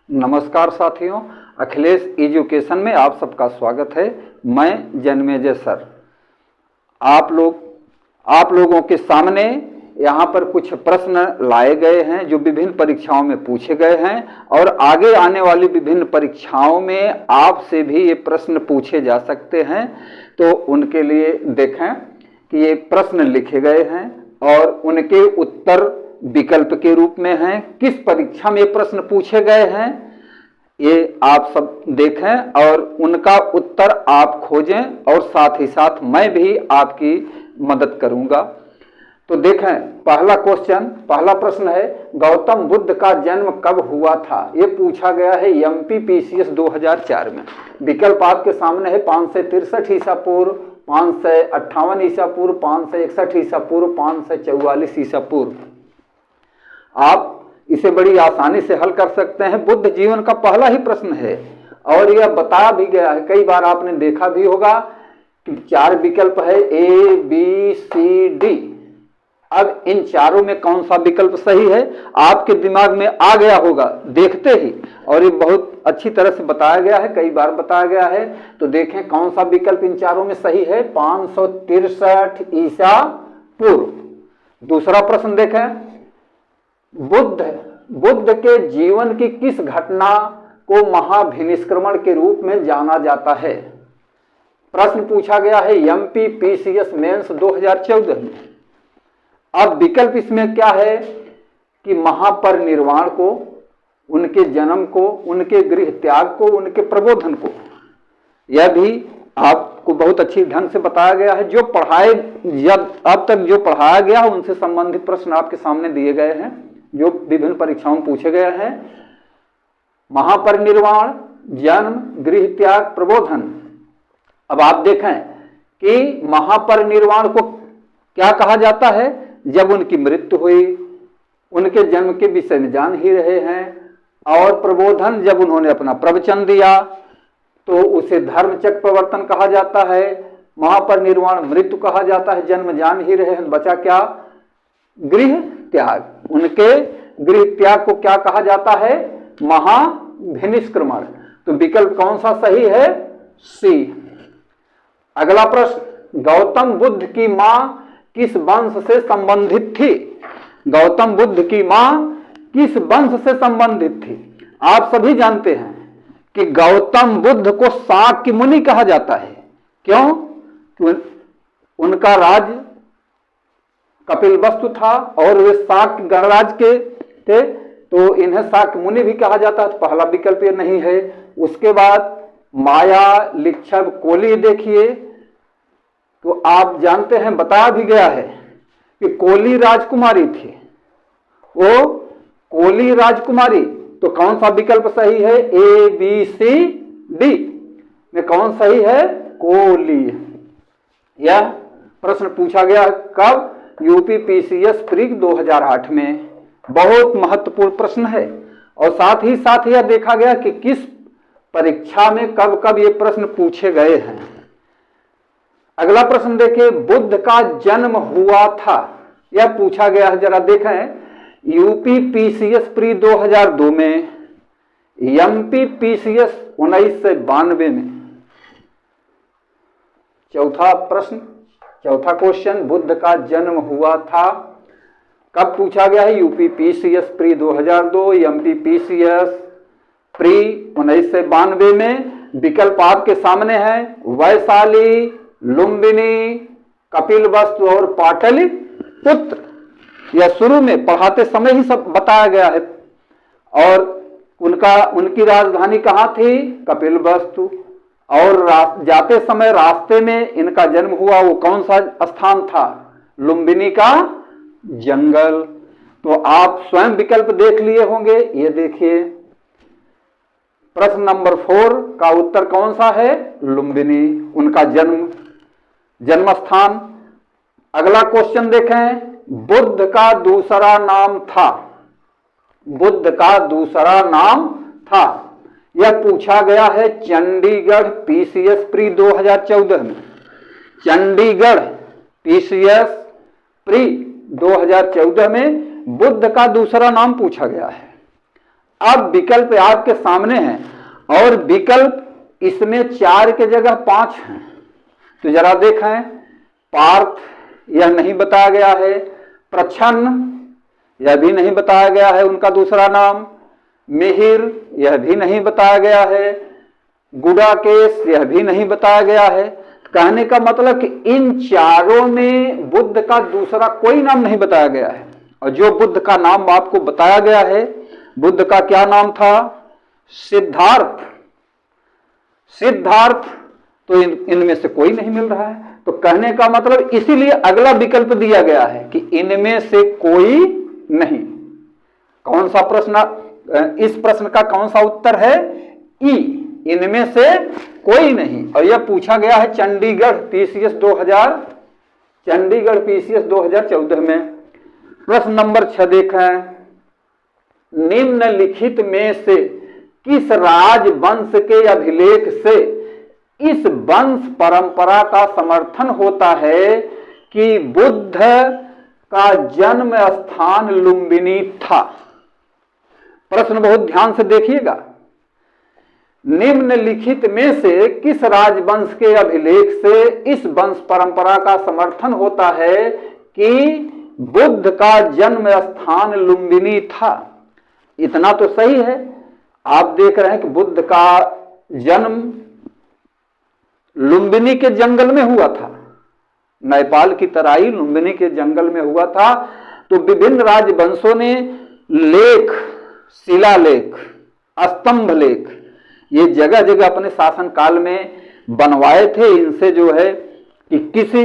नमस्कार साथियों, अखिलेश एजुकेशन में आप सबका स्वागत है। मैं जन्मेजय सर। आप लोगों के सामने यहाँ पर कुछ प्रश्न लाए गए हैं जो विभिन्न परीक्षाओं में पूछे गए हैं और आगे आने वाली विभिन्न परीक्षाओं में आपसे भी ये प्रश्न पूछे जा सकते हैं। तो उनके लिए देखें कि ये प्रश्न लिखे गए हैं और उनके उत्तर विकल्प के रूप में हैं। किस परीक्षा में ये प्रश्न पूछे गए हैं ये आप सब देखें और उनका उत्तर आप खोजें और साथ ही साथ मैं भी आपकी मदद करूंगा। तो देखें, पहला प्रश्न है, गौतम बुद्ध का जन्म कब हुआ था? ये पूछा गया है MPPCS 2004 में। विकल्प आपके सामने है 563 ईसा पूर्व, 558 ईसा पूर्व, 561 ईसा पूर्व, 544 ईसा पूर्व। आप इसे बड़ी आसानी से हल कर सकते हैं। बुद्ध जीवन का पहला ही प्रश्न है और यह बता भी गया है, कई बार आपने देखा भी होगा कि 4 विकल्प है ABCD। अब इन चारों में कौन सा विकल्प सही है आपके दिमाग में आ गया होगा देखते ही, और ये बहुत अच्छी तरह से बताया गया है, कई बार बताया गया है। तो देखें कौन सा विकल्प इन चारों में सही है। 563 ईसा पूर्व। दूसरा प्रश्न देखें, बुद्ध के जीवन की किस घटना को महाभिनिष्क्रमण के रूप में जाना जाता है? प्रश्न पूछा गया है MPPCS मेंस 2014 में। अब विकल्प इसमें क्या है कि महापरिनिर्वाण को, उनके जन्म को, उनके गृह त्याग को, उनके प्रबोधन को। यह भी आपको बहुत अच्छी ढंग से बताया गया है। जो अब तक जो पढ़ाया गया उनसे संबंधित प्रश्न आपके सामने दिए गए हैं जो विभिन्न परीक्षाओं में पूछे गए हैं। महापरिनिर्वाण, जन्म, गृह त्याग, प्रबोधन। अब आप देखें कि महापरिनिर्वाण को क्या कहा जाता है? जब उनकी मृत्यु हुई, उनके जन्म के विषय में जान ही रहे हैं। और प्रबोधन, जब उन्होंने अपना प्रवचन दिया तो उसे धर्मचक्र प्रवर्तन कहा जाता है। महापरिनिर्वाण मृत्यु कहा जाता है, जन्म जान ही रहे हैं। बचा क्या? गृह त्याग। उनके गृह त्याग को क्या कहा जाता है? महाभिनिष्क्रमण। तो विकल्प कौन सा सही है? C। अगला प्रश्न, गौतम बुद्ध की मां किस वंश से संबंधित थी? गौतम बुद्ध की मां किस वंश से संबंधित थी? आप सभी जानते हैं कि गौतम बुद्ध को शाक्य मुनि कहा जाता है। क्यों? उनका राज कपिलवस्तु था और वे शाक्य गणराज के थे, तो इन्हें शाक्य मुनि भी कहा जाता है। तो पहला विकल्प ये नहीं है। उसके बाद माया, लिच्छव, कोली देखिए, तो आप जानते हैं बताया भी गया है कि कोली राजकुमारी थी, वो कोली राजकुमारी। तो कौन सा विकल्प सही है? ABCD में कौन सही है? कोली। यह प्रश्न पूछा गया कब? UPPCS प्री 2008 में। बहुत महत्वपूर्ण प्रश्न है। और साथ ही साथ यह देखा गया कि किस परीक्षा में कब कब ये प्रश्न पूछे गए हैं। अगला प्रश्न देखिए, बुद्ध का जन्म हुआ था, यह पूछा गया है। जरा देखें, UPPCS प्री 2002 में, MPPCS 1992 में। चौथा क्वेश्चन, बुद्ध का जन्म हुआ था कब पूछा गया है? UPPCS प्री 2002, MPPCS प्री 1992 में। विकल्प आपके सामने है, वैशाली, लुम्बिनी, कपिलवस्तु और पाटलिपुत्र। यह शुरू में पढ़ाते समय ही सब बताया गया है। और उनकी राजधानी कहाँ थी? कपिलवस्तु। और जाते समय रास्ते में इनका जन्म हुआ, वो कौन सा स्थान था? लुम्बिनी का जंगल। तो आप स्वयं विकल्प देख लिए होंगे। ये देखिए, प्रश्न नंबर 4 का उत्तर कौन सा है? लुम्बिनी, उनका जन्म स्थान। अगला क्वेश्चन देखें, बुद्ध का दूसरा नाम था। बुद्ध का दूसरा नाम था, यह पूछा गया है चंडीगढ़ PCS प्री 2014 में। चंडीगढ़ PCS प्री 2014 में बुद्ध का दूसरा नाम पूछा गया है। अब विकल्प आपके सामने हैं और विकल्प इसमें 4 के जगह 5 हैं। तो जरा देखें, पार्थ यह नहीं बताया गया है, प्रच्छन्न यह भी नहीं बताया गया है उनका दूसरा नाम, मिहिर यह भी नहीं बताया गया है, गुडाकेश यह भी नहीं बताया गया है। कहने का मतलब कि इन चारों में बुद्ध का दूसरा कोई नाम नहीं बताया गया है। और जो बुद्ध का नाम आपको बताया गया है, बुद्ध का क्या नाम था? सिद्धार्थ। सिद्धार्थ तो इनमें से कोई नहीं मिल रहा है। तो कहने का मतलब इसीलिए अगला विकल्प दिया गया है कि इनमें से कोई नहीं। कौन सा प्रश्न, इस प्रश्न का कौन सा उत्तर है? ई, इनमें से कोई नहीं। और यह पूछा गया है चंडीगढ़ पीसीएस 2014 में। प्रश्न नंबर 6 देखें, निम्नलिखित में से किस राजवंश के अभिलेख से इस वंश परंपरा का समर्थन होता है कि बुद्ध का जन्म स्थान लुम्बिनी था? प्रश्न बहुत ध्यान से देखिएगा। निम्नलिखित में से किस राजवंश के अभिलेख से इस वंश परंपरा का समर्थन होता है कि बुद्ध का जन्म स्थान लुम्बिनी था? इतना तो सही है। आप देख रहे हैं कि बुद्ध का जन्म लुम्बिनी के जंगल में हुआ था। नेपाल की तराई लुम्बिनी के जंगल में हुआ था। तो विभिन्न राजवंशों ने लेख, शिलालेख, स्तंभ लेख ये जगह जगह अपने शासन काल में बनवाए थे। इनसे जो है कि किसी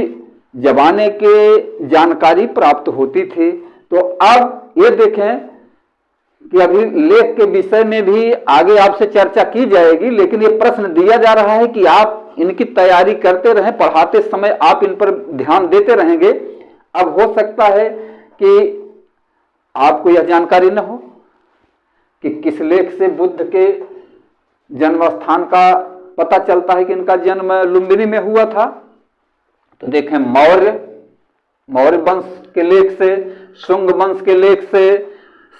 जमाने के जानकारी प्राप्त होती थी। तो अब ये देखें कि अभी लेख के विषय में भी आगे आपसे चर्चा की जाएगी, लेकिन ये प्रश्न दिया जा रहा है कि आप इनकी तैयारी करते रहें, पढ़ाते समय आप इन पर ध्यान देते रहेंगे। अब हो सकता है कि आपको यह जानकारी न हो कि किस लेख से बुद्ध के जन्म स्थान का पता चलता है कि इनका जन्म लुम्बिनी में हुआ था। तो देखें, मौर्य वंश के लेख से, शुंग वंश के लेख से,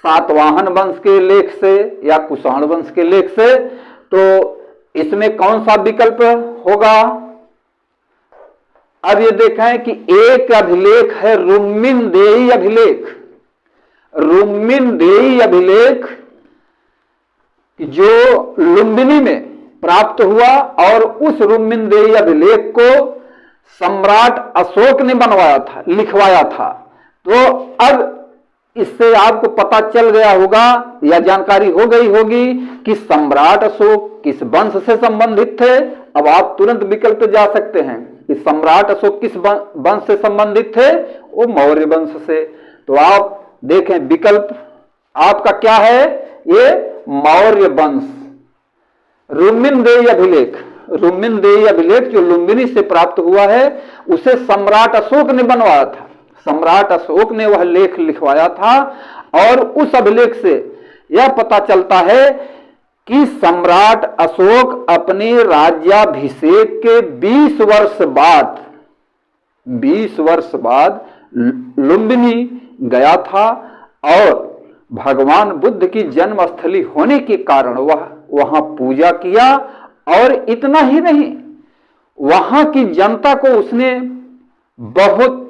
सातवाहन वंश के लेख से या कुषाण वंश के लेख से। तो इसमें कौन सा विकल्प होगा? अब ये देखें कि एक अभिलेख है रुम्मिनदेई अभिलेख। रुम्मिनदेई अभिलेख जो लुम्बिनी में प्राप्त हुआ और उस रुम्मिनदेई अभिलेख को सम्राट अशोक ने बनवाया था, लिखवाया था। तो अब इससे आपको पता चल गया होगा या जानकारी हो गई होगी कि सम्राट अशोक किस वंश से संबंधित थे। अब आप तुरंत विकल्प जा सकते हैं कि सम्राट अशोक किस वंश से संबंधित थे? वो मौर्य वंश से। तो आप देखें विकल्प आपका क्या है? ये मौर्य वंश। रुम्मिनदेई अभिलेख, रुम्मिनदेई अभिलेख जो लुम्बिनी से प्राप्त हुआ है उसे सम्राट अशोक ने बनवाया था। सम्राट अशोक ने वह लेख लिखवाया था और उस अभिलेख से यह पता चलता है कि सम्राट अशोक अपने राज्याभिषेक के 20 वर्ष बाद लुम्बिनी गया था और भगवान बुद्ध की जन्मस्थली होने के कारण वह वहां पूजा किया। और इतना ही नहीं, वहां की जनता को उसने बहुत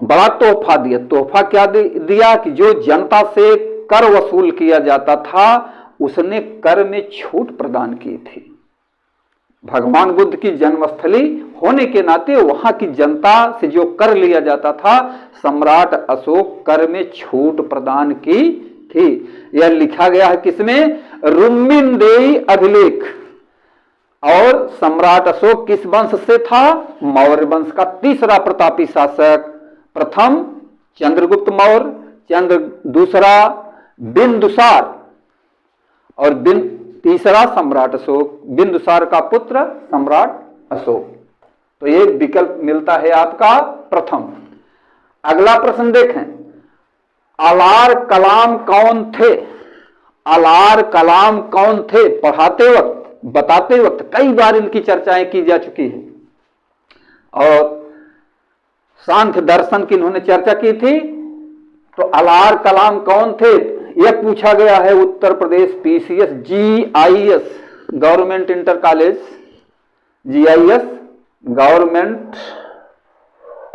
बड़ा तोहफा दिया। तोहफा क्या दिया कि जो जनता से कर वसूल किया जाता था उसने कर में छूट प्रदान की थी। भगवान बुद्ध की जन्मस्थली होने के नाते वहां की जनता से जो कर लिया जाता था, सम्राट अशोक कर में छूट प्रदान की थी। यह लिखा गया है किसमें? रुम्मिनदेई अभिलेख। और सम्राट अशोक किस वंश से था? मौर्य वंश का तीसरा प्रतापी शासक। प्रथम चंद्रगुप्त मौर्य, दूसरा बिंदुसार और तीसरा सम्राट अशोक। बिंदुसार का पुत्र सम्राट अशोक। तो ये विकल्प मिलता है आपका प्रथम। अगला प्रश्न देखें, अलार कलाम कौन थे? अलार कलाम कौन थे? पढ़ाते वक्त, बताते वक्त कई बार इनकी चर्चाएं की जा चुकी है। और सांख्य दर्शन की इन्होंने चर्चा की थी। तो अलार कलाम कौन थे? यह पूछा गया है Uttar Pradesh PCS GIS government inter college, GIS government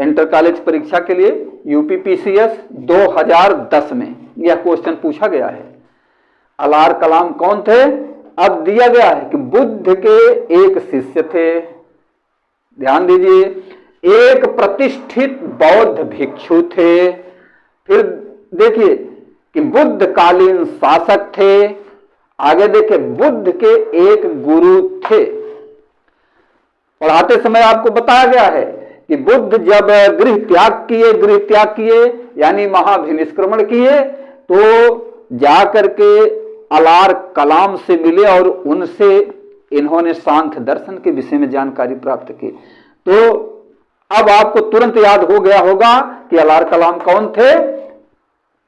inter college परीक्षा के लिए यूपी PCS 2010 में यह क्वेश्चन पूछा गया है। अलार कलाम कौन थे? अब दिया गया है कि बुद्ध के एक शिष्य थे, ध्यान दीजिए, एक प्रतिष्ठित बौद्ध भिक्षु थे, फिर देखिए कि बुद्धकालीन शासक थे, आगे देखिए बुद्ध के एक गुरु थे। पढ़ाते समय आपको बताया गया है कि बुद्ध जब गृह त्याग किए यानी महाभिनिष्क्रमण किए, तो जाकर के अलार कलाम से मिले और उनसे इन्होंने सांख्य दर्शन के विषय में जानकारी प्राप्त की। तो अब आपको तुरंत याद हो गया होगा कि अलार कलाम कौन थे।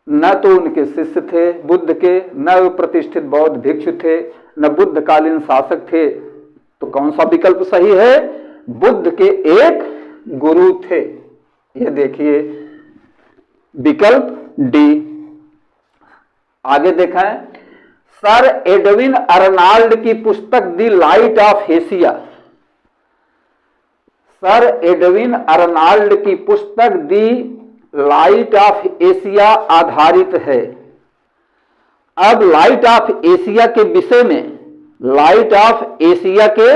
न तो उनके शिष्य थे बुद्ध के, न वो प्रतिष्ठित बौद्ध भिक्षु थे, न बुद्धकालीन शासक थे। तो कौन सा विकल्प सही है? बुद्ध के एक गुरु थे। ये देखिए विकल्प डी। आगे देखें, सर एडविन अर्नाल्ड की पुस्तक the light of Asia, sir Edwin Arnold की पुस्तक द लाइट ऑफ एशिया आधारित है। अब लाइट ऑफ एशिया के विषय में, लाइट ऑफ एशिया के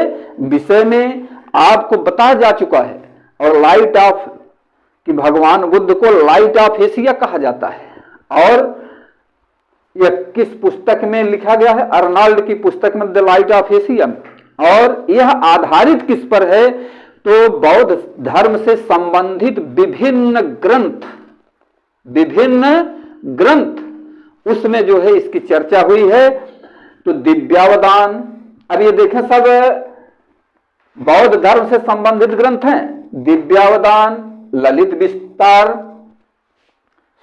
विषय में आपको बताया जा चुका है, और लाइट ऑफ कि भगवान बुद्ध को लाइट ऑफ एशिया कहा जाता है। और यह किस पुस्तक में लिखा गया है? अर्नाल्ड की पुस्तक में द लाइट ऑफ एशिया। और यह आधारित किस पर है? तो बौद्ध धर्म से संबंधित विभिन्न ग्रंथ उसमें जो है इसकी चर्चा हुई है। तो दिव्यावदान, अब ये देखें सब बौद्ध धर्म से संबंधित ग्रंथ हैं। दिव्यावदान, ललित विस्तार,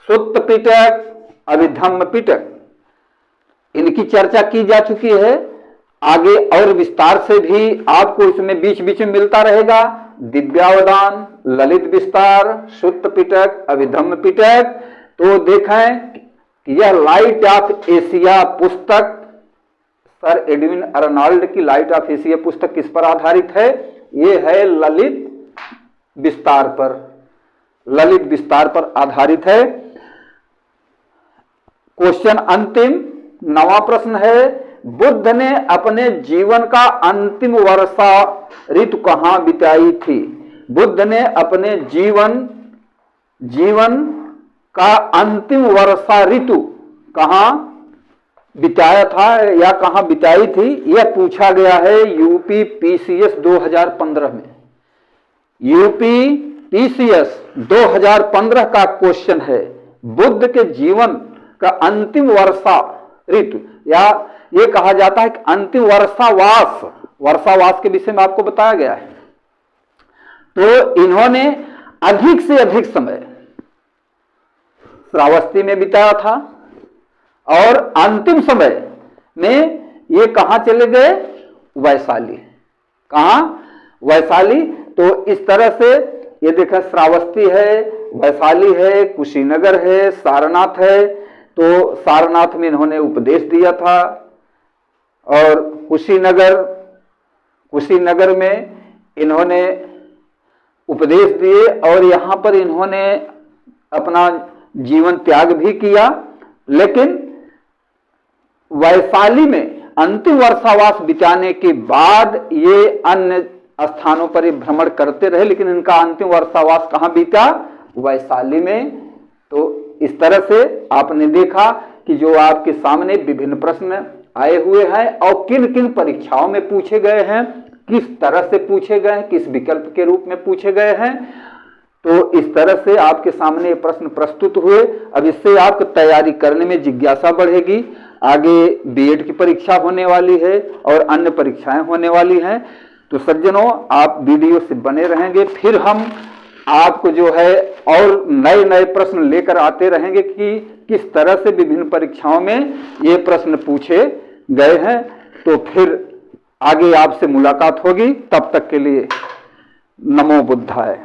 सुत्त पिटक, अभिधम्म पिटक, इनकी चर्चा की जा चुकी है। आगे और विस्तार से भी आपको इसमें बीच बीच में मिलता रहेगा। दिव्यावदान, ललित विस्तार, सुत्त पिटक, अभिधम्म पिटक। तो देखें कि यह लाइट ऑफ एशिया पुस्तक, सर एडविन अर्नाल्ड की लाइट ऑफ एशिया पुस्तक किस पर आधारित है? यह है ललित विस्तार पर, ललित विस्तार पर आधारित है। क्वेश्चन अंतिम 9वां प्रश्न है, बुद्ध ने अपने जीवन का अंतिम वर्षा ऋतु कहां बिताई थी? बुद्ध ने अपने जीवन का अंतिम वर्षा ऋतु कहां बिताया था या कहां बिताई थी? यह पूछा गया है यूपी PCS 2015 में। यूपी PCS 2015 का क्वेश्चन है, बुद्ध के जीवन का अंतिम वर्षा ऋतु, या ये कहा जाता है कि अंतिम वर्षावास के विषय में आपको बताया गया है। तो इन्होंने अधिक से अधिक समय श्रावस्ती में बिताया था, और अंतिम समय में ये कहां चले गए? वैशाली। कहां? वैशाली। तो इस तरह से ये देखा, श्रावस्ती है, वैशाली है, कुशीनगर है, सारनाथ है। तो सारनाथ में इन्होंने उपदेश दिया था, और कुशीनगर में इन्होंने उपदेश दिए, और यहां पर इन्होंने अपना जीवन त्याग भी किया। लेकिन वैशाली में अंतिम वर्षावास बिताने के बाद ये अन्य स्थानों पर भ्रमण करते रहे, लेकिन इनका अंतिम वर्षावास कहां बीता? वैशाली में। तो इस तरह से आपने देखा कि जो आपके सामने विभिन्न प्रश्न आए हुए हैं और किन किन परीक्षाओं में पूछे गए हैं, किस तरह से पूछे गए हैं, किस विकल्प के रूप में पूछे गए हैं। तो इस तरह से आपके सामने प्रश्न प्रस्तुत हुए। अब इससे आपको तैयारी करने में जिज्ञासा बढ़ेगी। आगे B.Ed की परीक्षा होने वाली है और अन्य परीक्षाएं होने वाली हैं। तो सज्जनों, आप वीडियो से बने रहेंगे, फिर हम आपको जो है और नए नए प्रश्न लेकर आते रहेंगे कि किस तरह से विभिन्न परीक्षाओं में ये प्रश्न पूछे गए हैं। तो फिर आगे आपसे मुलाकात होगी। तब तक के लिए नमो बुद्धाय।